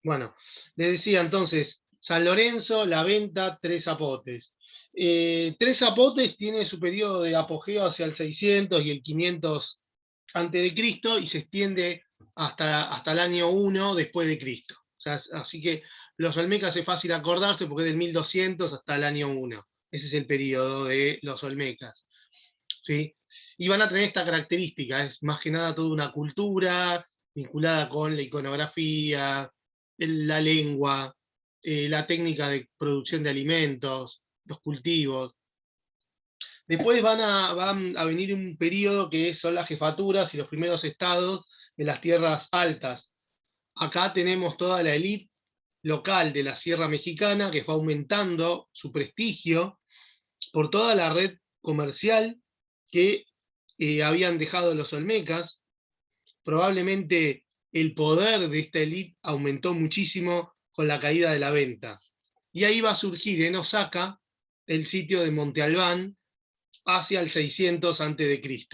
Bueno, les decía entonces, San Lorenzo, La Venta, Tres Zapotes. Tres Zapotes tiene su periodo de apogeo hacia el 600 y el 500 antes de Cristo y se extiende hasta el año 1 después de Cristo. O sea, así que los Olmecas es fácil acordarse porque es del 1200 hasta el año 1. Ese es el periodo de los Olmecas. ¿Sí? Y van a tener esta característica, es más que nada toda una cultura vinculada con la iconografía, la lengua, la técnica de producción de alimentos, los cultivos. Después van a venir un periodo que son las jefaturas y los primeros estados de las tierras altas. Acá tenemos toda la élite local de la Sierra Mexicana que fue aumentando su prestigio por toda la red comercial que habían dejado los olmecas. Probablemente el poder de esta élite aumentó muchísimo con la caída de la venta. Y ahí va a surgir en Osaka el sitio de Monte Albán hacia el 600 a.C.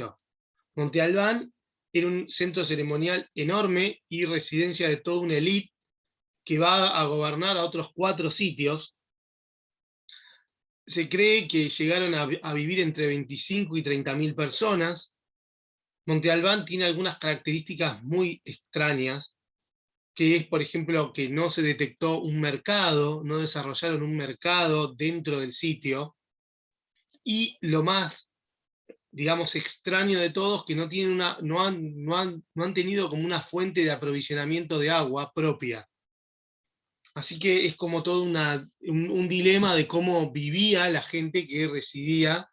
Monte Albán era un centro ceremonial enorme y residencia de toda una élite que va a gobernar a otros 4 sitios. Se cree que llegaron a vivir entre 25 y 30.000 personas. Monte Albán tiene algunas características muy extrañas, que es, por ejemplo, que no se detectó un mercado, no desarrollaron un mercado dentro del sitio, y lo más, digamos, extraño de todos, que no, tienen no han tenido como una fuente de aprovisionamiento de agua propia. Así que es como todo un dilema de cómo vivía la gente que residía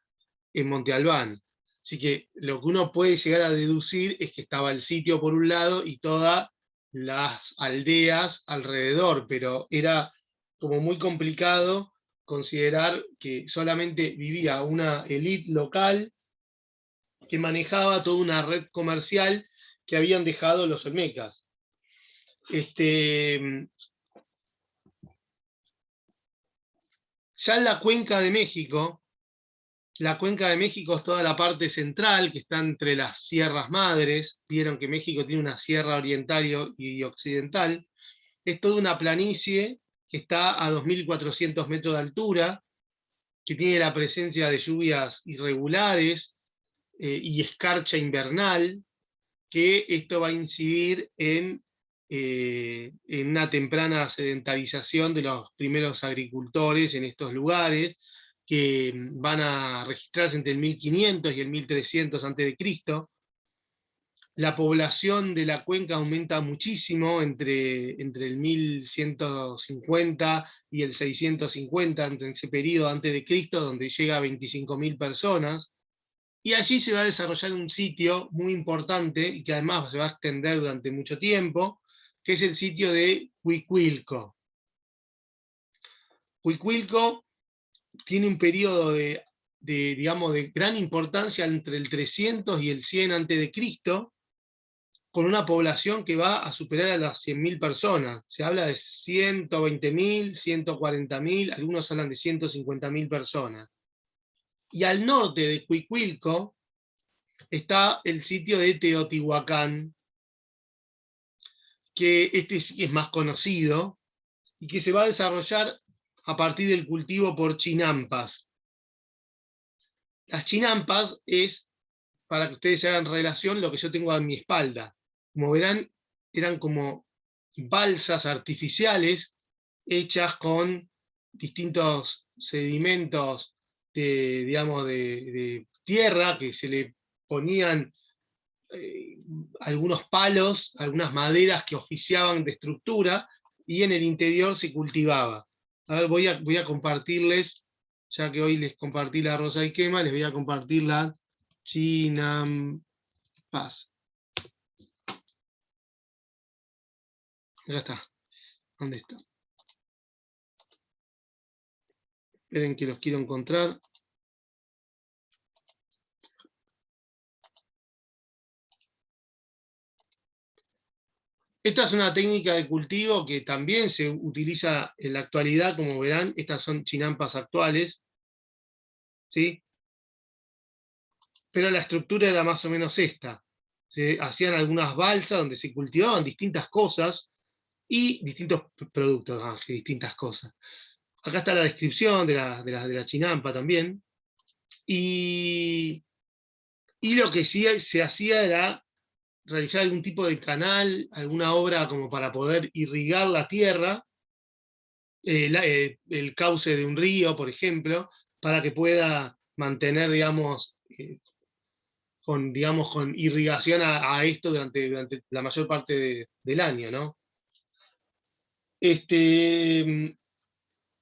en Monte Albán. Así que lo que uno puede llegar a deducir es que estaba el sitio por un lado y todas las aldeas alrededor, pero era como muy complicado considerar que solamente vivía una élite local que manejaba toda una red comercial que habían dejado los olmecas. Ya en la cuenca de México, la cuenca de México es toda la parte central que está entre las sierras madres. Vieron que México tiene una sierra oriental y occidental. Es toda una planicie que está a 2.400 metros de altura, que tiene la presencia de lluvias irregulares y escarcha invernal, que esto va a incidir en una temprana sedentarización de los primeros agricultores en estos lugares, que van a registrarse entre el 1500 y el 1300 a.C. La población de la cuenca aumenta muchísimo entre el 1150 y el 650, entre ese periodo antes de Cristo, donde llega a 25.000 personas. Y allí se va a desarrollar un sitio muy importante y que además se va a extender durante mucho tiempo, que es el sitio de Huicuilco. Huicuilco tiene un periodo digamos, de gran importancia entre el 300 y el 100 a.C., con una población que va a superar a las 100.000 personas. Se habla de 120.000, 140.000, algunos hablan de 150.000 personas. Y al norte de Huicuilco está el sitio de Teotihuacán, que este sí es más conocido, y que se va a desarrollar a partir del cultivo por chinampas. Las chinampas es, para que ustedes se hagan relación, lo que yo tengo a mi espalda. Como verán, eran como balsas artificiales hechas con distintos sedimentos digamos, de tierra que se le ponían algunos palos, algunas maderas que oficiaban de estructura, y en el interior se cultivaba. A ver, voy a compartirles, ya que hoy les compartí la rosa y quema, les voy a compartir la chinampas. Ya está. ¿Dónde está? Esperen que los quiero encontrar. Esta es una técnica de cultivo que también se utiliza en la actualidad, como verán, estas son chinampas actuales, ¿sí? Pero la estructura era más o menos esta. Se hacían algunas balsas donde se cultivaban distintas cosas, y distintos productos, distintas cosas. Acá está la descripción de la chinampa también. Y, y lo que sí se hacía era realizar algún tipo de canal, alguna obra como para poder irrigar la tierra, el cauce de un río, por ejemplo, para que pueda mantener, digamos, con irrigación a esto durante la mayor parte del año, ¿no?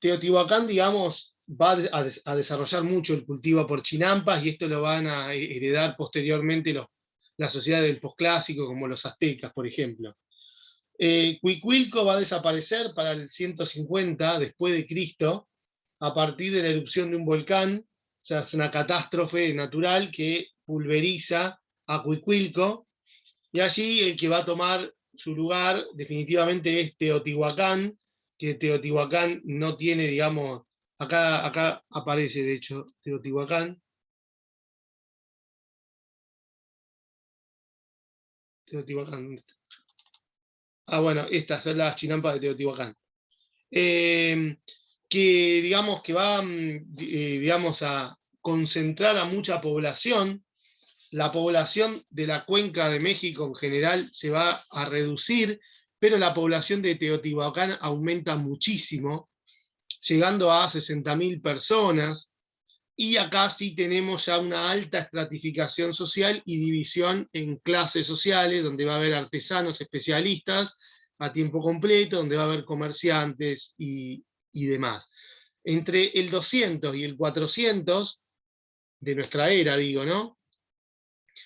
Teotihuacán, digamos, va a desarrollar mucho el cultivo por chinampas, y esto lo van a heredar posteriormente la sociedad del posclásico, como los aztecas, por ejemplo. Cuicuilco va a desaparecer para el 150 después de Cristo, a partir de la erupción de un volcán. O sea, es una catástrofe natural que pulveriza a Cuicuilco, y allí el que va a tomar su lugar definitivamente es Teotihuacán, que Teotihuacán no tiene, digamos, acá aparece de hecho Teotihuacán. Teotihuacán. Bueno, estas son las chinampas de Teotihuacán. Que digamos que va digamos, a concentrar a mucha población. La población de la cuenca de México en general se va a reducir, pero la población de Teotihuacán aumenta muchísimo, llegando a 60.000 personas, y acá sí tenemos ya una alta estratificación social y división en clases sociales, donde va a haber artesanos especialistas a tiempo completo, donde va a haber comerciantes y demás. Entre el 200 y el 400 de nuestra era, digo, ¿no?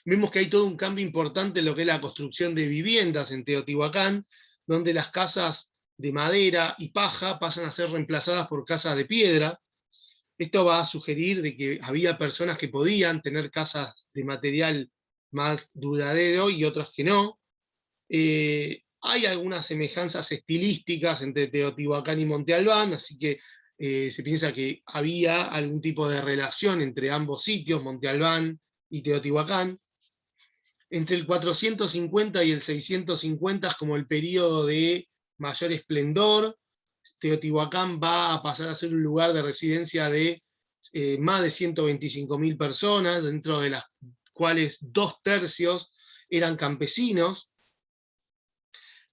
Vemos que hay todo un cambio importante en lo que es la construcción de viviendas en Teotihuacán, donde las casas de madera y paja pasan a ser reemplazadas por casas de piedra. Esto va a sugerir de que había personas que podían tener casas de material más duradero y otras que no. Hay algunas semejanzas estilísticas entre Teotihuacán y Monte Albán, así que se piensa que había algún tipo de relación entre ambos sitios, Monte Albán y Teotihuacán. Entre el 450 y el 650 es como el periodo de mayor esplendor. Teotihuacán va a pasar a ser un lugar de residencia de más de 125.000 personas, dentro de las cuales 2/3 eran campesinos,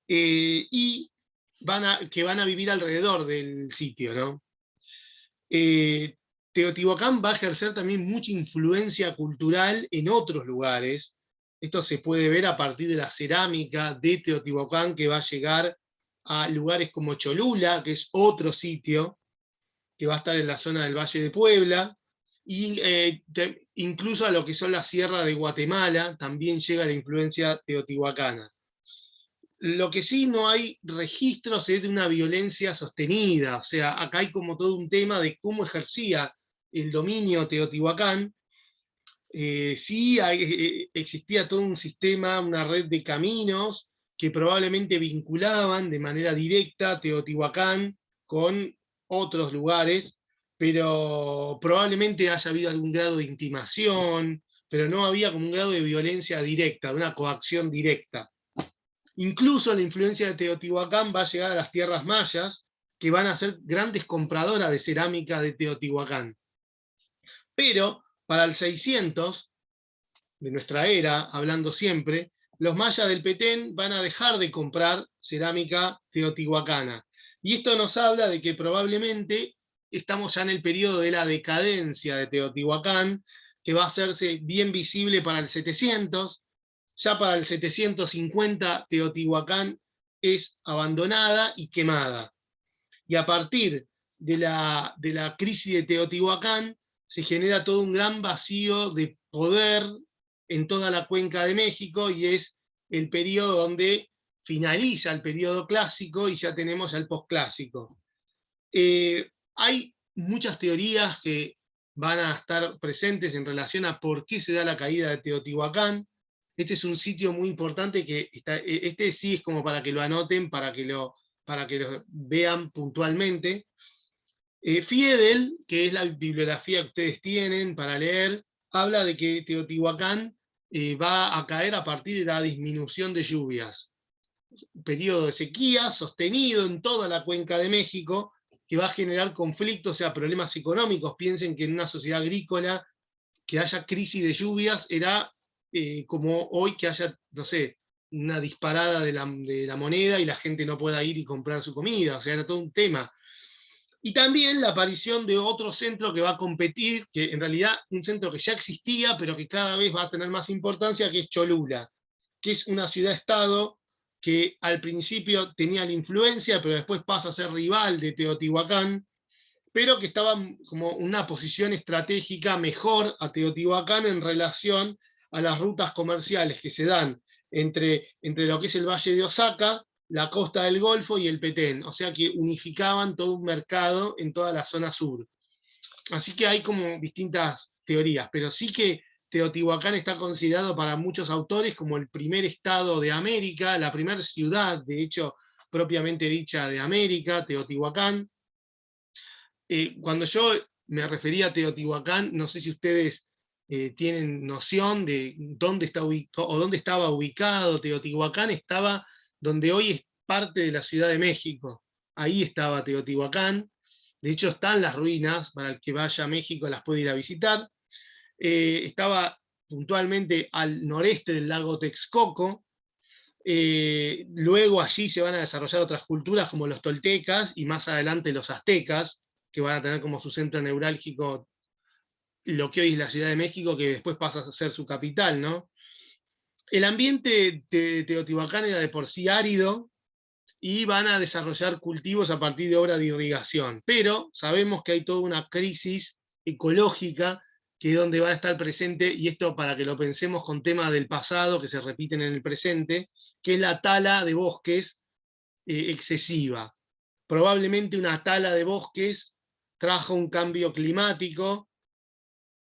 y que van a vivir alrededor del sitio, ¿no? Teotihuacán va a ejercer también mucha influencia cultural en otros lugares. Esto se puede ver a partir de la cerámica de Teotihuacán, que va a llegar a lugares como Cholula, que es otro sitio que va a estar en la zona del Valle de Puebla, y incluso a lo que son las sierras de Guatemala también llega la influencia teotihuacana. Lo que sí no hay registros es de una violencia sostenida, o sea, acá hay como todo un tema de cómo ejercía el dominio Teotihuacán. Sí existía todo un sistema, una red de caminos que probablemente vinculaban de manera directa Teotihuacán con otros lugares, pero probablemente haya habido algún grado de intimación, pero no había como un grado de violencia directa, de una coacción directa. Incluso la influencia de Teotihuacán va a llegar a las tierras mayas, que van a ser grandes compradoras de cerámica de Teotihuacán. Pero para el 600 de nuestra era, hablando siempre, los mayas del Petén van a dejar de comprar cerámica teotihuacana. Y esto nos habla de que probablemente estamos ya en el periodo de la decadencia de Teotihuacán, que va a hacerse bien visible para el 700. Ya para el 750 Teotihuacán es abandonada y quemada. Y a partir de la crisis de Teotihuacán se genera todo un gran vacío de poder en toda la cuenca de México, y es el periodo donde finaliza el periodo clásico y ya tenemos al posclásico. Hay muchas teorías que van a estar presentes en relación a por qué se da la caída de Teotihuacán. Este es un sitio muy importante que este sí es como para que lo anoten, para que lo vean puntualmente. Fiedel, que es la bibliografía que ustedes tienen para leer, habla de que Teotihuacán va a caer a partir de la disminución de lluvias. periodo de sequía sostenido en toda la cuenca de México, que va a generar conflictos, o sea, problemas económicos. Piensen que en una sociedad agrícola que haya crisis de lluvias era como hoy que haya, no sé, una disparada de la moneda y la gente no pueda ir y comprar su comida, o sea, era todo un tema. Y también la aparición de otro centro que va a competir, que en realidad un centro que ya existía, pero que cada vez va a tener más importancia, que es Cholula, que es una ciudad-estado que al principio tenía la influencia, pero después pasa a ser rival de Teotihuacán, pero que estaba como una posición estratégica mejor a Teotihuacán en relación a las rutas comerciales que se dan entre lo que es el Valle de Oaxaca, la costa del Golfo y el Petén, o sea que unificaban todo un mercado en toda la zona sur. Así que hay como distintas teorías, pero sí que Teotihuacán está considerado para muchos autores como el primer estado de América, la primera ciudad, de hecho, propiamente dicha de América, Teotihuacán. Cuando yo me refería a Teotihuacán, no sé si ustedes tienen noción de dónde está o dónde estaba ubicado. Teotihuacán estaba donde hoy es parte de la Ciudad de México. Ahí estaba Teotihuacán. De hecho, están las ruinas, para el que vaya a México las puede ir a visitar. Estaba puntualmente al noreste del lago Texcoco. Luego allí se van a desarrollar otras culturas como los toltecas y más adelante los aztecas, que van a tener como su centro neurálgico lo que hoy es la Ciudad de México, que después pasa a ser su capital, ¿no? El ambiente de Teotihuacán era de por sí árido y van a desarrollar cultivos a partir de obras de irrigación, pero sabemos que hay toda una crisis ecológica que es donde va a estar presente, y esto para que lo pensemos con temas del pasado que se repiten en el presente, que es la tala de bosques excesiva. Probablemente una tala de bosques trajo un cambio climático,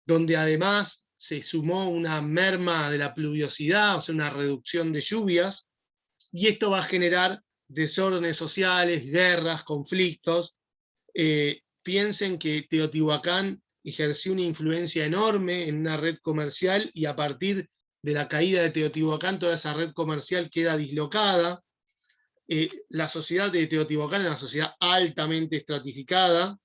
donde además se sumó una merma de la pluviosidad, o sea, una reducción de lluvias, y esto va a generar desórdenes sociales, guerras, conflictos. Piensen que Teotihuacán ejerció una influencia enorme en una red comercial, y a partir de la caída de Teotihuacán toda esa red comercial queda dislocada. La sociedad de Teotihuacán es una sociedad altamente estratificada.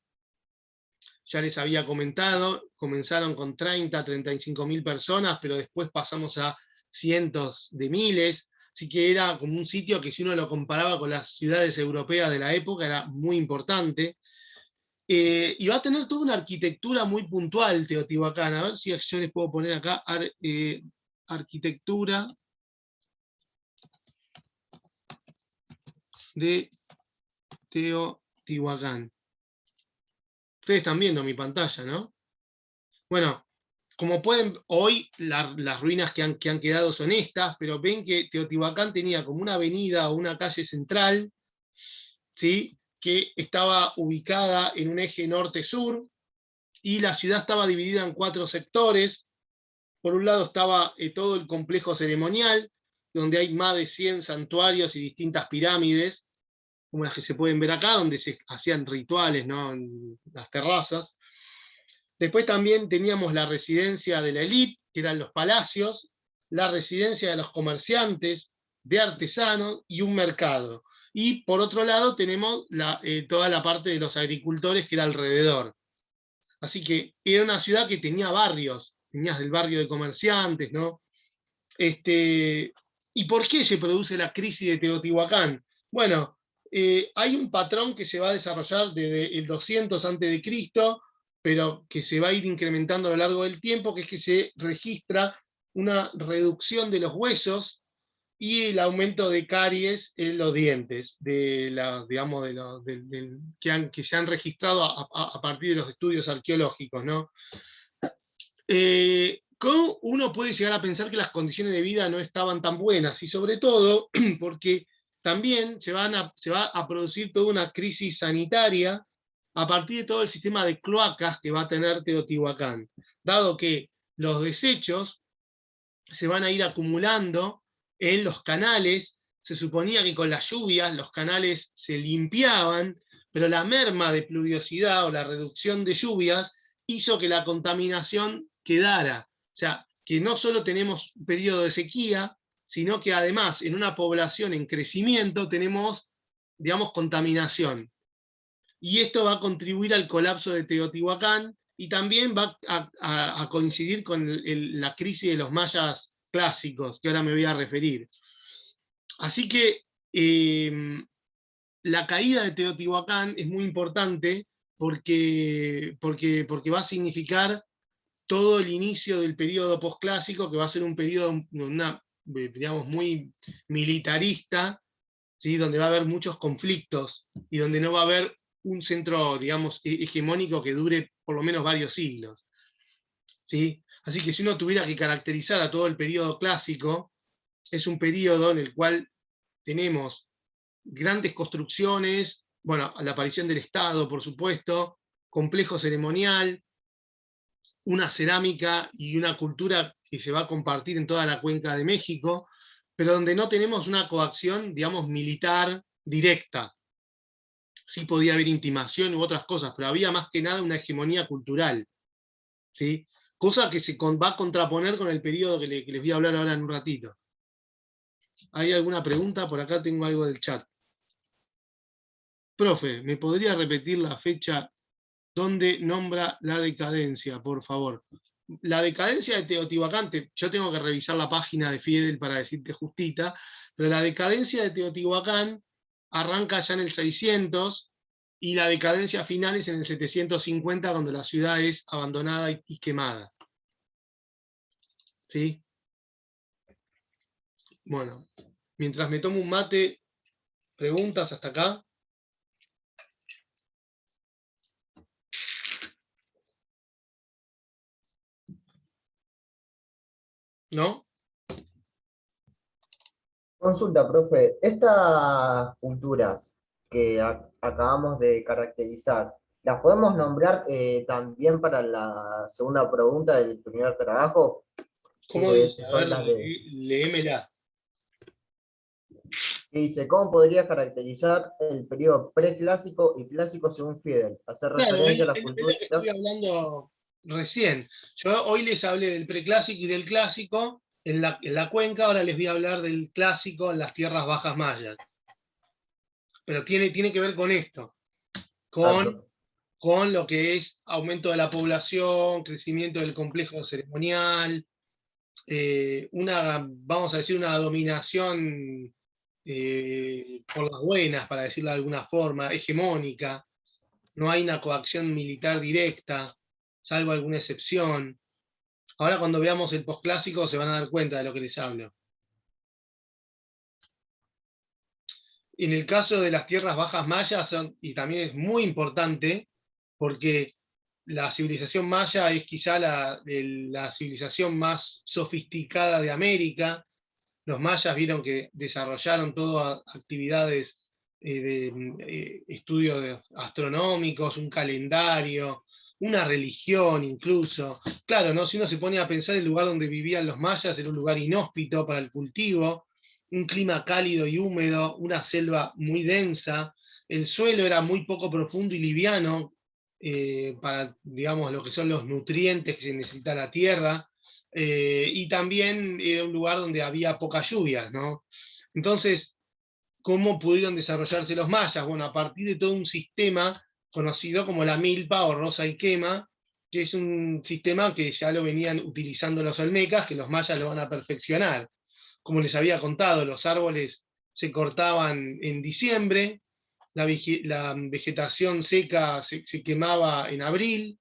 Ya les había comentado, comenzaron con 30, 35 mil personas, pero después pasamos a cientos de miles, así que era como un sitio que si uno lo comparaba con las ciudades europeas de la época era muy importante. Y va a tener toda una arquitectura muy puntual Teotihuacán. A ver si yo les puedo poner acá arquitectura de Teotihuacán. Ustedes están viendo mi pantalla, ¿no? Bueno, como pueden, hoy las ruinas que han quedado son estas, pero ven que Teotihuacán tenía como una avenida o una calle central, ¿sí? Que estaba ubicada en un eje norte-sur, y la ciudad estaba dividida en 4 sectores. Por un lado estaba todo el complejo ceremonial, donde hay más de 100 santuarios y distintas pirámides, como las que se pueden ver acá, donde se hacían rituales, ¿no? En las terrazas. Después también teníamos la residencia de la élite, que eran los palacios, la residencia de los comerciantes, de artesanos y un mercado. Y por otro lado tenemos toda la parte de los agricultores que era alrededor. Así que era una ciudad que tenía barrios, tenías el barrio de comerciantes, ¿no? ¿Y por qué se produce la crisis de Teotihuacán? Bueno, hay un patrón que se va a desarrollar desde el 200 a.C., pero que se va a ir incrementando a lo largo del tiempo, que es que se registra una reducción de los huesos y el aumento de caries en los dientes, digamos, que se han registrado a partir de los estudios arqueológicos, ¿no? ¿Cómo uno puede llegar a pensar que las condiciones de vida no estaban tan buenas? Y sobre todo porque también se va a producir toda una crisis sanitaria a partir de todo el sistema de cloacas que va a tener Teotihuacán, dado que los desechos se van a ir acumulando en los canales. Se suponía que con las lluvias los canales se limpiaban, pero la merma de pluviosidad o la reducción de lluvias hizo que la contaminación quedara. O sea, que no solo tenemos un periodo de sequía, sino que además en una población en crecimiento tenemos, digamos, contaminación. Y esto va a contribuir al colapso de Teotihuacán y también va a coincidir con la crisis de los mayas clásicos, que ahora me voy a referir. Así que la caída de Teotihuacán es muy importante porque va a significar todo el inicio del periodo posclásico, que va a ser un periodo digamos, muy militarista, ¿sí? Donde va a haber muchos conflictos y donde no va a haber un centro, digamos, hegemónico que dure por lo menos varios siglos. ¿Sí? Así que si uno tuviera que caracterizar a todo el periodo clásico, es un periodo en el cual tenemos grandes construcciones, bueno, la aparición del Estado, por supuesto, complejo ceremonial, una cerámica y una cultura que se va a compartir en toda la cuenca de México, pero donde no tenemos una coacción, digamos, militar directa. Sí podía haber intimación u otras cosas, pero había más que nada una hegemonía cultural, ¿sí? Cosa que se va a contraponer con el periodo que les voy a hablar ahora en un ratito. ¿Hay alguna pregunta? Por acá tengo algo del chat. Profe, ¿me podría repetir la fecha donde nombra la decadencia, por favor? La decadencia de Teotihuacán, yo tengo que revisar la página de Fiedel para decirte justita, pero la decadencia de Teotihuacán arranca ya en el 600 y la decadencia final es en el 750, cuando la ciudad es abandonada y quemada. ¿Sí? Bueno, mientras me tomo un mate, ¿preguntas hasta acá? ¿No? Consulta, profe, estas culturas que acabamos de caracterizar, ¿las podemos nombrar también para la segunda pregunta del primer trabajo? ¿Cómo Que dice? A ver, son las de... léemela. que dice, ¿cómo podría caracterizar el periodo preclásico y clásico según Fidel? Hacer Claro, referencia a las es culturas... lo que estuve hablando recién. Yo hoy les hablé del preclásico y del clásico en la cuenca, ahora les voy a hablar del clásico en las tierras bajas mayas. Pero tiene que ver con esto, Ah, con, profe. con lo que es aumento de la población, crecimiento del complejo ceremonial, vamos a decir, una dominación por las buenas, para decirlo de alguna forma, hegemónica. No hay una coacción militar directa, salvo alguna excepción. Ahora cuando veamos el posclásico se van a dar cuenta de lo que les hablo. En el caso de las tierras bajas mayas, y también es muy importante, porque la civilización maya es quizá la civilización más sofisticada de América. Los mayas vieron que desarrollaron todas actividades de estudios astronómicos, un calendario, una religión incluso. Claro, ¿no? Si uno se pone a pensar, el lugar donde vivían los mayas era un lugar inhóspito para el cultivo, un clima cálido y húmedo, una selva muy densa, el suelo era muy poco profundo y liviano para, digamos, lo que son los nutrientes que se necesita la tierra, y también era un lugar donde había pocas lluvias, ¿no? Entonces, ¿cómo pudieron desarrollarse los mayas? Bueno, a partir de todo un sistema conocido como la milpa o rosa y quema, que es un sistema que ya lo venían utilizando los olmecas, que los mayas lo van a perfeccionar. Como les había contado, los árboles se cortaban en diciembre, la vegetación seca se quemaba en abril,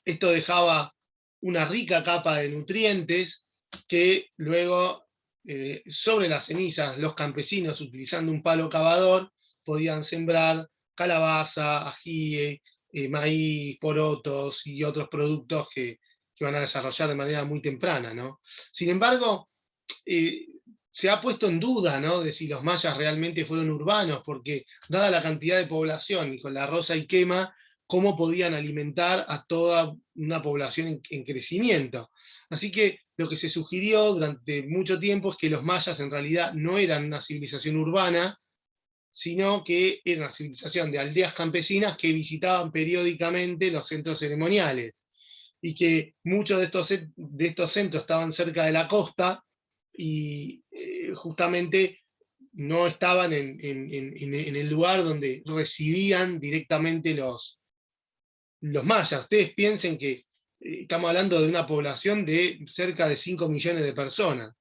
esto dejaba una rica capa de nutrientes que luego, sobre las cenizas, los campesinos, utilizando un palo cavador, podían sembrar calabaza, ají, maíz, porotos y otros productos que van a desarrollar de manera muy temprana, ¿no? Sin embargo, eh, se ha puesto en duda, ¿no?, de si los mayas realmente fueron urbanos, porque dada la cantidad de población y con la rosa y quema, ¿cómo podían alimentar a toda una población en crecimiento? Así que lo que se sugirió durante mucho tiempo es que los mayas en realidad no eran una civilización urbana, sino que era una civilización de aldeas campesinas que visitaban periódicamente los centros ceremoniales, y que muchos de estos centros estaban cerca de la costa, y justamente no estaban en el lugar donde residían directamente los mayas. Ustedes piensen que estamos hablando de una población de cerca de 5 millones de personas.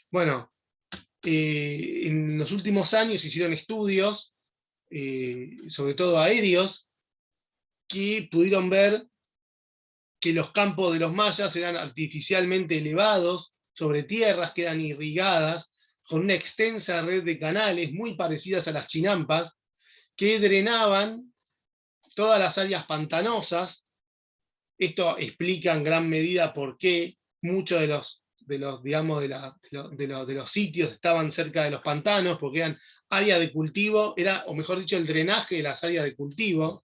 Bueno, en los últimos años se hicieron estudios, sobre todo aéreos, que pudieron ver que los campos de los mayas eran artificialmente elevados sobre tierras que eran irrigadas, con una extensa red de canales muy parecidas a las chinampas, que drenaban todas las áreas pantanosas. Esto explica en gran medida por qué muchos digamos, de los sitios estaban cerca de los pantanos, porque eran áreas de cultivo, era, o mejor dicho, el drenaje de las áreas de cultivo,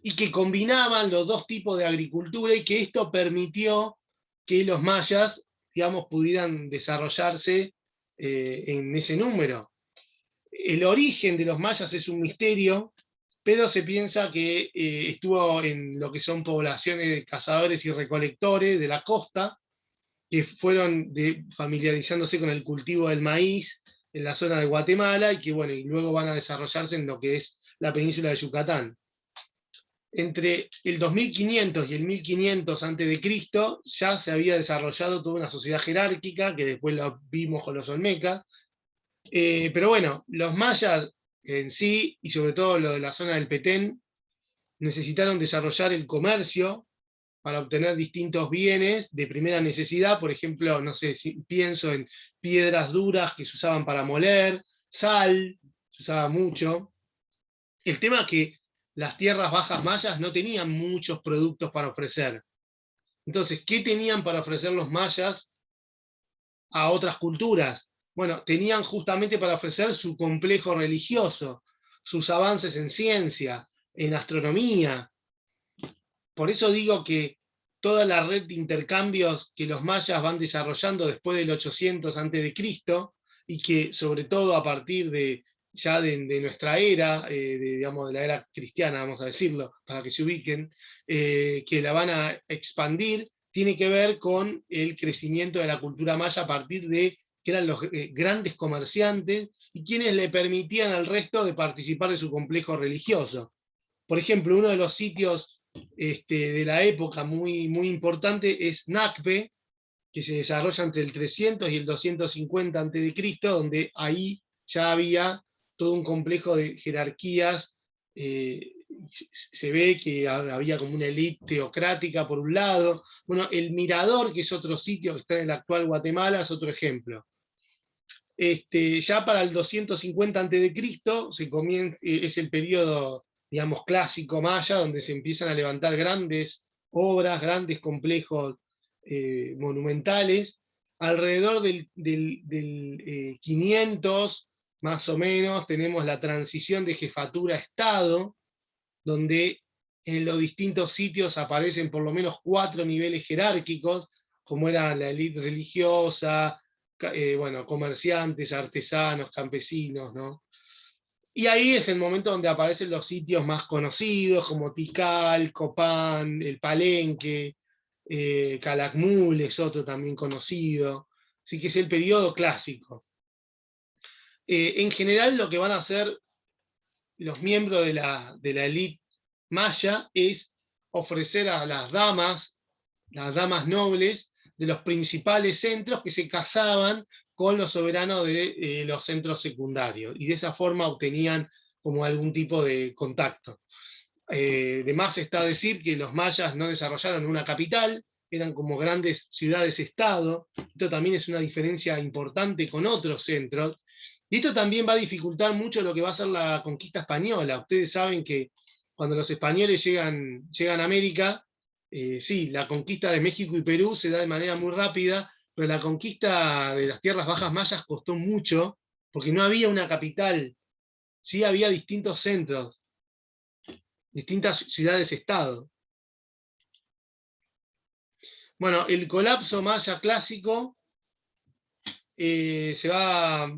y que combinaban los dos tipos de agricultura, y que esto permitió que los mayas, digamos, pudieran desarrollarse en ese número. El origen de los mayas es un misterio, pero se piensa que estuvo en lo que son poblaciones de cazadores y recolectores de la costa, que fueron familiarizándose con el cultivo del maíz en la zona de Guatemala, y que bueno, y luego van a desarrollarse en lo que es la península de Yucatán. Entre el 2500 y el 1500 a.C. ya se había desarrollado toda una sociedad jerárquica, que después lo vimos con los olmecas. Pero bueno, los mayas en sí, y sobre todo lo de la zona del Petén, necesitaron desarrollar el comercio para obtener distintos bienes de primera necesidad. Por ejemplo, no sé, si pienso en piedras duras que se usaban para moler, sal, se usaba mucho. El tema es que las tierras bajas mayas no tenían muchos productos para ofrecer. Entonces, ¿qué tenían para ofrecer los mayas a otras culturas? Bueno, tenían justamente para ofrecer su complejo religioso, sus avances en ciencia, en astronomía. Por eso digo que toda la red de intercambios que los mayas van desarrollando después del 800 a.C., y que sobre todo a partir de nuestra era, digamos, de la era cristiana, vamos a decirlo, para que se ubiquen, que la van a expandir, tiene que ver con el crecimiento de la cultura maya a partir de que eran los grandes comerciantes y quienes le permitían al resto de participar de su complejo religioso. Por ejemplo, uno de los sitios de la época muy, muy importante es Nacpe, que se desarrolla entre el 300 y el 250 a.C., donde ahí ya había todo un complejo de jerarquías. Se ve que había como una élite teocrática por un lado. Bueno, el Mirador, que es otro sitio que está en el actual Guatemala, es otro ejemplo. Ya para el 250 a.C. Es el periodo, digamos, clásico maya, donde se empiezan a levantar grandes obras, grandes complejos monumentales. Alrededor del 500, más o menos, tenemos la transición de jefatura a Estado, donde en los distintos sitios aparecen por lo menos 4 niveles jerárquicos, como era la élite religiosa, bueno, comerciantes, artesanos, campesinos, ¿no? Y ahí es el momento donde aparecen los sitios más conocidos, como Tikal, Copán, el Palenque, Calakmul es otro también conocido. Así que es el periodo clásico. En general, lo que van a hacer los miembros de la élite maya es ofrecer a las damas nobles de los principales centros, que se casaban con los soberanos de los centros secundarios, y de esa forma obtenían como algún tipo de contacto. De más está decir que los mayas no desarrollaron una capital, eran como grandes ciudades-estado. Esto también es una diferencia importante con otros centros, y esto también va a dificultar mucho lo que va a ser la conquista española. Ustedes saben que cuando los españoles llegan a América, sí, la conquista de México y Perú se da de manera muy rápida, pero la conquista de las tierras bajas mayas costó mucho, porque no había una capital, sí había distintos centros, distintas ciudades-estado. Bueno, el colapso maya clásico se va...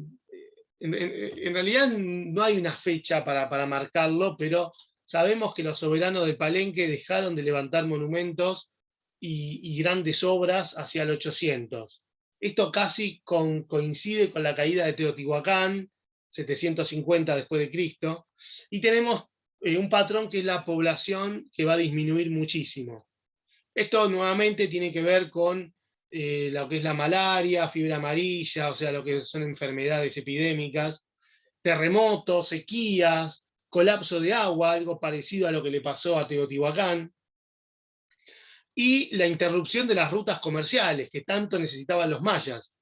En realidad no hay una fecha para marcarlo, pero sabemos que los soberanos de Palenque dejaron de levantar monumentos y grandes obras hacia el 800. Esto casi coincide con la caída de Teotihuacán, 750 después de Cristo, y tenemos un patrón que es la población que va a disminuir muchísimo. Esto nuevamente tiene que ver con lo que es la malaria, fiebre amarilla, o sea, lo que son enfermedades epidémicas, terremotos, sequías, colapso de agua, algo parecido a lo que le pasó a Teotihuacán, y la interrupción de las rutas comerciales que tanto necesitaban los mayas.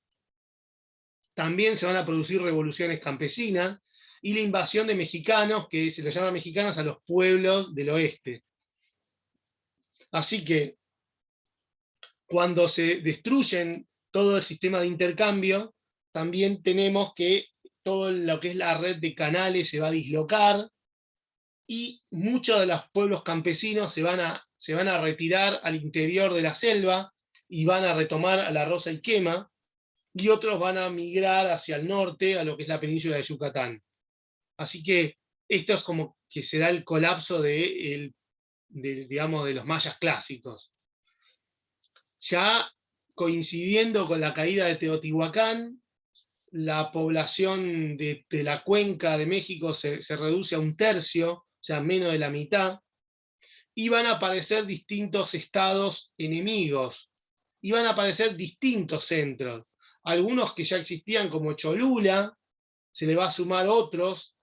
También se van a producir revoluciones campesinas y la invasión de mexicanos, que se les llama mexicanos a los pueblos del oeste. Así que cuando se destruyen todo el sistema de intercambio, también tenemos que todo lo que es la red de canales se va a dislocar y muchos de los pueblos campesinos se van a retirar al interior de la selva y van a retomar a la roza y quema, y otros van a migrar hacia el norte, a lo que es la península de Yucatán. Así que esto es como que se da el colapso digamos, de los mayas clásicos. Ya coincidiendo con la caída de Teotihuacán, la población de la cuenca de México se reduce a 1/3, o sea, menos de la mitad, y van a aparecer distintos estados enemigos, y van a aparecer distintos centros. Algunos que ya existían como Cholula, se le va a sumar otros,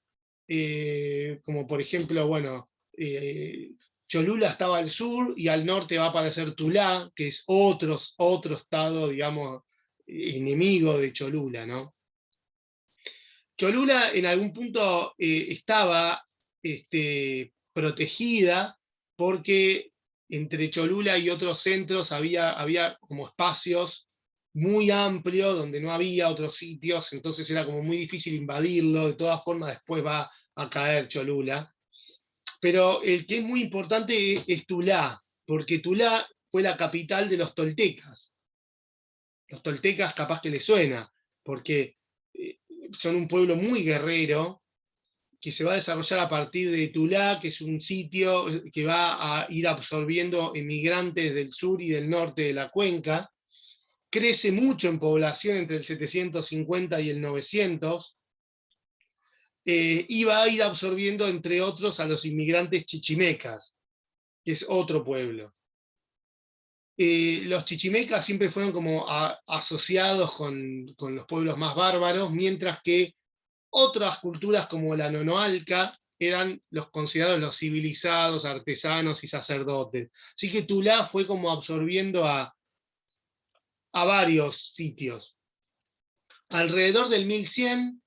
como por ejemplo, bueno, Cholula estaba al sur y al norte va a aparecer Tulá, que es otro estado, digamos, enemigo de Cholula, ¿no? Cholula en algún punto estaba protegida porque entre Cholula y otros centros había como espacios muy amplios donde no había otros sitios, entonces era como muy difícil invadirlo. De todas formas después va a caer Cholula. Pero el que es muy importante es Tulá, porque Tulá fue la capital de los toltecas. Los toltecas capaz que les suena, porque son un pueblo muy guerrero, que se va a desarrollar a partir de Tulá, que es un sitio que va a ir absorbiendo emigrantes del sur y del norte de la cuenca. Crece mucho en población entre el 750 y el 900, y va a ir absorbiendo, entre otros, a los inmigrantes chichimecas, que es otro pueblo. Los chichimecas siempre fueron como asociados con los pueblos más bárbaros, mientras que otras culturas como la nonoalca eran los considerados los civilizados, artesanos y sacerdotes. Así que Tulá fue como absorbiendo a varios sitios. Alrededor del 1100,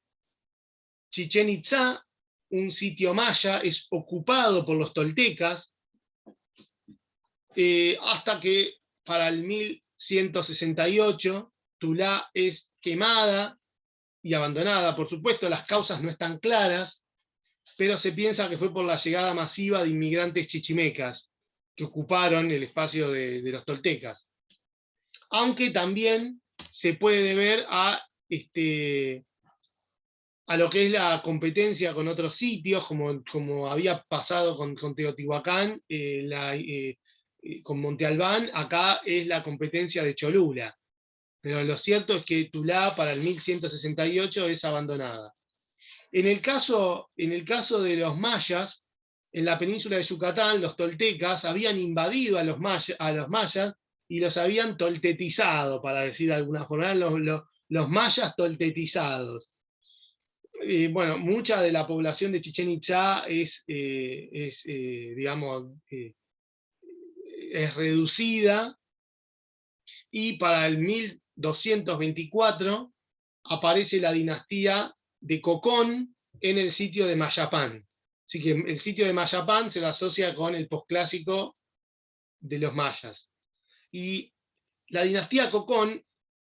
Chichén Itzá, un sitio maya, es ocupado por los toltecas, hasta que para el 1168 Tulá es quemada y abandonada. Por supuesto, las causas no están claras, pero se piensa que fue por la llegada masiva de inmigrantes chichimecas que ocuparon el espacio de los toltecas. Aunque también se puede deber a lo que es la competencia con otros sitios, como había pasado con Teotihuacán, con Monte Albán. Acá es la competencia de Cholula. Pero lo cierto es que Tulá para el 1168 es abandonada. En el caso de los mayas, en la península de Yucatán, los toltecas habían invadido a los mayas y los habían toltetizado, para decir de alguna forma, los mayas toltetizados. Bueno, mucha de la población de Chichén Itzá digamos, es reducida, y para el 1224 aparece la dinastía de Cocón en el sitio de Mayapán. Así que el sitio de Mayapán se lo asocia con el posclásico de los mayas. Y la dinastía Cocón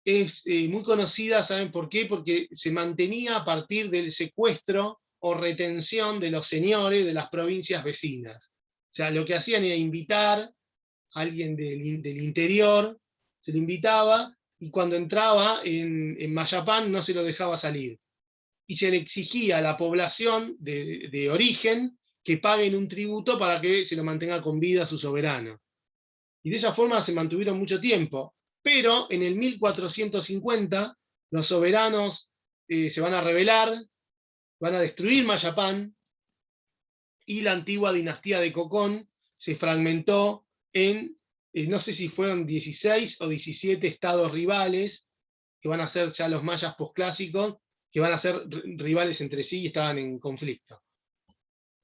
es muy conocida, ¿saben por qué? Porque se mantenía a partir del secuestro o retención de los señores de las provincias vecinas. O sea, lo que hacían era invitar a alguien del interior, se le invitaba, y cuando entraba en Mayapán no se lo dejaba salir. Y se le exigía a la población de origen que paguen un tributo para que se lo mantenga con vida a su soberano. Y de esa forma se mantuvieron mucho tiempo. Pero en el 1450 los soberanos se van a rebelar, van a destruir Mayapán, y la antigua dinastía de Cocón se fragmentó en, no sé si fueron 16 o 17 estados rivales, que van a ser ya los mayas posclásicos, que van a ser rivales entre sí y estaban en conflicto.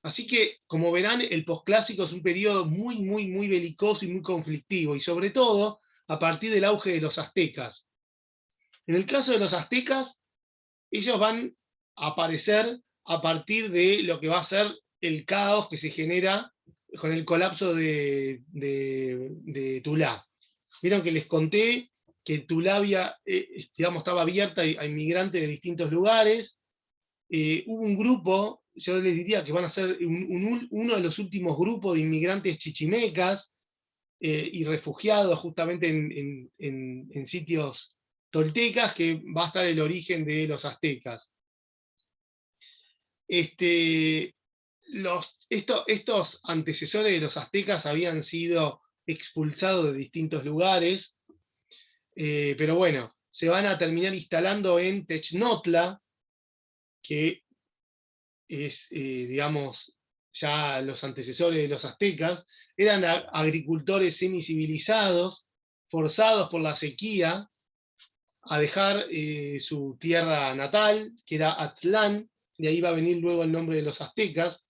Así que, como verán, el posclásico es un periodo muy, muy, muy belicoso y muy conflictivo, y sobre todo a partir del auge de los aztecas. En el caso de los aztecas, ellos van a aparecer a partir de lo que va a ser el caos que se genera con el colapso de Tula. Vieron que les conté que Tula había, digamos, estaba abierta a inmigrantes de distintos lugares. Hubo un grupo, yo les diría que van a ser uno de los últimos grupos de inmigrantes chichimecas y refugiados justamente en sitios toltecas, que va a estar el origen de los aztecas. Estos antecesores de los aztecas habían sido expulsados de distintos lugares, pero bueno, se van a terminar instalando en Technotla, que es, digamos, ya los antecesores de los aztecas. Eran agricultores semicivilizados, forzados por la sequía a dejar su tierra natal, que era Aztlán, de ahí va a venir luego el nombre de los aztecas.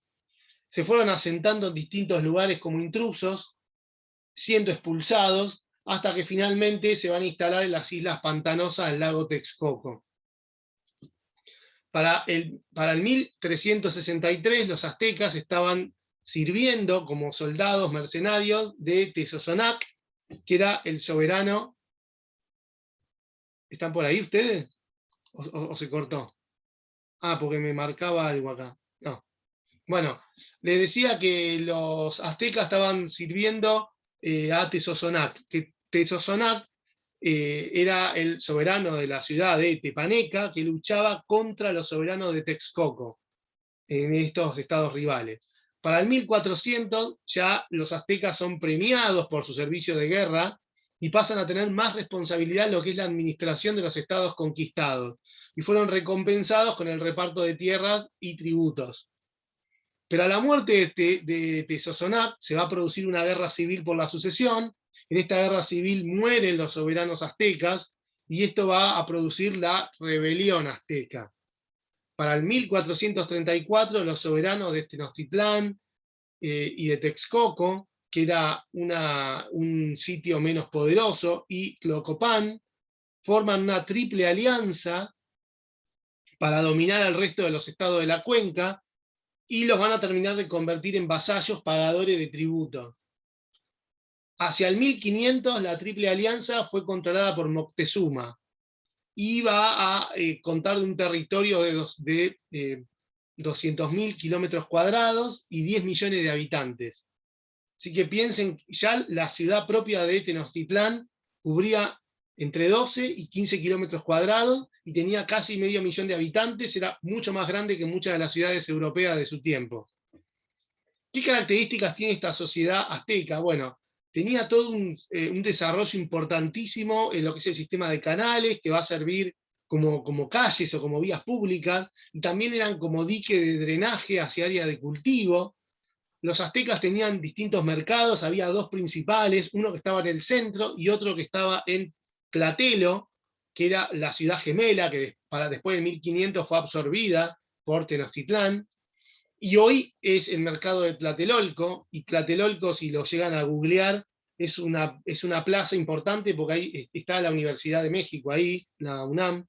Se fueron asentando en distintos lugares como intrusos, siendo expulsados, hasta que finalmente se van a instalar en las islas pantanosas del lago Texcoco. Para el 1363 los aztecas estaban sirviendo como soldados mercenarios de Tezozonac, que era el soberano. ¿Están por ahí ustedes? ¿O se cortó? Ah, porque me marcaba algo acá. No. Bueno, les decía que los aztecas estaban sirviendo a Tezozonac, que Tezozonac era el soberano de la ciudad de Tepaneca, que luchaba contra los soberanos de Texcoco, en estos estados rivales. Para el 1400 ya los aztecas son premiados por su servicio de guerra y pasan a tener más responsabilidad en lo que es la administración de los estados conquistados, y fueron recompensados con el reparto de tierras y tributos. Pero a la muerte de Tezozonac se va a producir una guerra civil por la sucesión. En esta guerra civil mueren los soberanos aztecas, y esto va a producir la rebelión azteca. Para el 1434 los soberanos de Tenochtitlán y de Texcoco, que era un sitio menos poderoso, y Tlocopan, forman una triple alianza para dominar al resto de los estados de la cuenca, y los van a terminar de convertir en vasallos pagadores de tributo. Hacia el 1500 la Triple Alianza fue controlada por Moctezuma, y va a contar de un territorio de 200.000 kilómetros cuadrados y 10 millones de habitantes. Así que piensen, ya la ciudad propia de Tenochtitlán cubría entre 12 y 15 kilómetros cuadrados y tenía casi medio millón de habitantes, era mucho más grande que muchas de las ciudades europeas de su tiempo. ¿Qué características tiene esta sociedad azteca? Bueno, tenía todo un desarrollo importantísimo en lo que es el sistema de canales, que va a servir como calles o como vías públicas, y también eran como dique de drenaje hacia áreas de cultivo. Los aztecas tenían distintos mercados, había dos principales, uno que estaba en el centro y otro que estaba en Tlatelo, que era la ciudad gemela, que después de 1500 fue absorbida por Tenochtitlán, y hoy es el mercado de Tlatelolco, y Tlatelolco, si lo llegan a googlear, es una plaza importante porque ahí está la Universidad de México, ahí, la UNAM.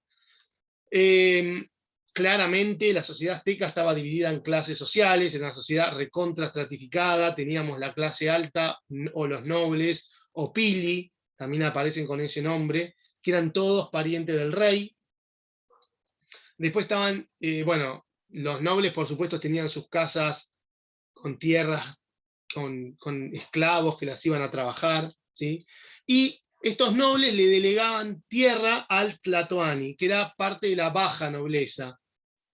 Claramente la sociedad azteca estaba dividida en clases sociales, en una sociedad recontra estratificada. Teníamos la clase alta o los nobles, o pili, también aparecen con ese nombre, que eran todos parientes del rey. Después estaban, bueno, los nobles por supuesto tenían sus casas con tierras, con esclavos que las iban a trabajar, ¿sí? Y estos nobles le delegaban tierra al tlatoani, que era parte de la baja nobleza,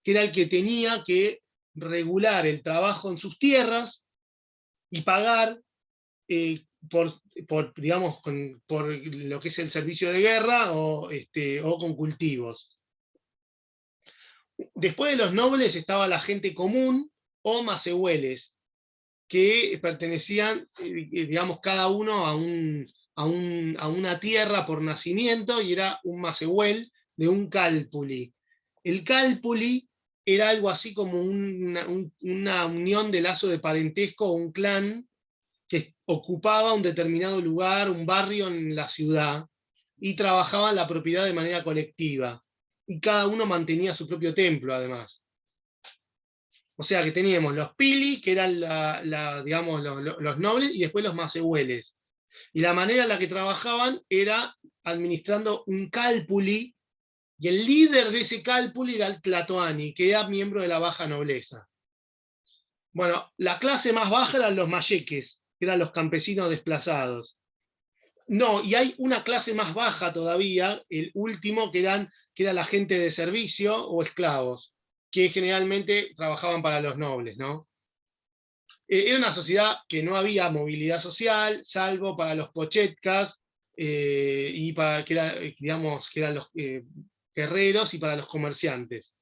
que era el que tenía que regular el trabajo en sus tierras y pagar digamos, por lo que es el servicio de guerra o con cultivos. Después de los nobles estaba la gente común o macehueles, que pertenecían, digamos, cada uno a una tierra por nacimiento, y era un macehuel de un cálpuli. El cálpuli era algo así como una unión de lazo de parentesco o un clan que ocupaba un determinado lugar, un barrio en la ciudad, y trabajaba la propiedad de manera colectiva. Y cada uno mantenía su propio templo, además. O sea que teníamos los pili, que eran digamos, los nobles, y después los macehueles. Y la manera en la que trabajaban era administrando un cálpuli, y el líder de ese cálpuli era el tlatoani, que era miembro de la baja nobleza. Bueno, la clase más baja eran los mayeques, que eran los campesinos desplazados. No, y hay una clase más baja todavía, el último, que era la gente de servicio o esclavos, que generalmente trabajaban para los nobles, ¿no? Era una sociedad que no había movilidad social, salvo para los pochetkas, y para digamos, que eran los guerreros, y para los comerciantes.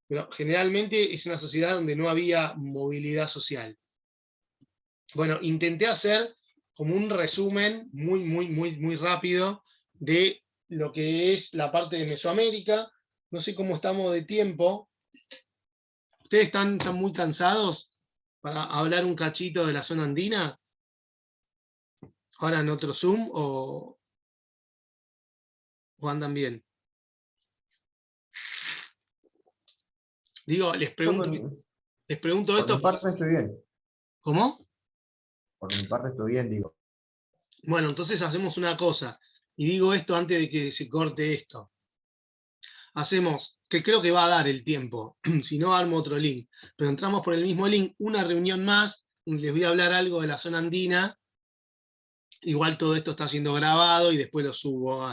Pero generalmente es una sociedad donde no había movilidad social. Bueno, intenté hacer como un resumen muy rápido de lo que es la parte de Mesoamérica. No sé cómo estamos de tiempo. ¿Ustedes están muy cansados para hablar un cachito de la zona andina? ¿Ahora en otro Zoom o andan bien? Digo, les Yo pregunto por mi esto. parte estoy bien. ¿Cómo? Por mi parte estoy bien, digo. Bueno, entonces hacemos una cosa, y digo esto antes de que se corte esto. Hacemos, que creo que va a dar el tiempo, si no armo otro link, pero entramos por el mismo link, una reunión más, y les voy a hablar algo de la zona andina. Igual todo esto está siendo grabado y después lo subo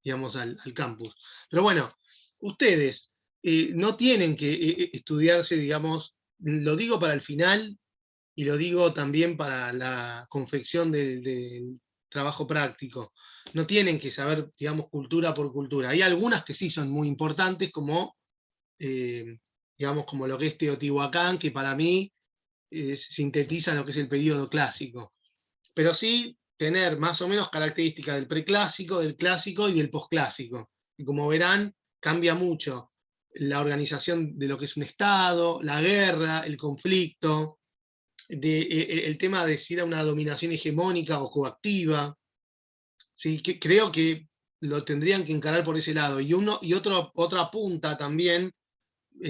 digamos, al campus. Pero bueno, ustedes no tienen que estudiarse, digamos, lo digo para el final, y lo digo también para la confección del trabajo práctico. No tienen que saber, digamos, cultura por cultura. Hay algunas que sí son muy importantes, como, digamos, como lo que es Teotihuacán, que para mí sintetiza lo que es el periodo clásico. Pero sí tener más o menos características del preclásico, del clásico y del posclásico. Y como verán, cambia mucho la organización de lo que es un Estado, la guerra, el conflicto, el tema de si era una dominación hegemónica o coactiva. ¿Sí? Que creo que lo tendrían que encarar por ese lado. Y otra punta también,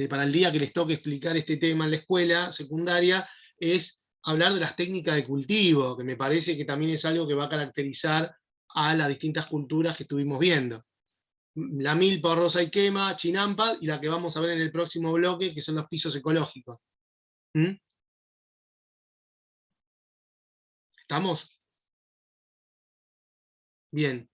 para el día que les toque explicar este tema en la escuela secundaria, es hablar de las técnicas de cultivo, que me parece que también es algo que va a caracterizar a las distintas culturas que estuvimos viendo. La milpa, rosa y quema, chinampa, y la que vamos a ver en el próximo bloque, que son los pisos ecológicos. ¿Mm? ¿Estamos? Bien.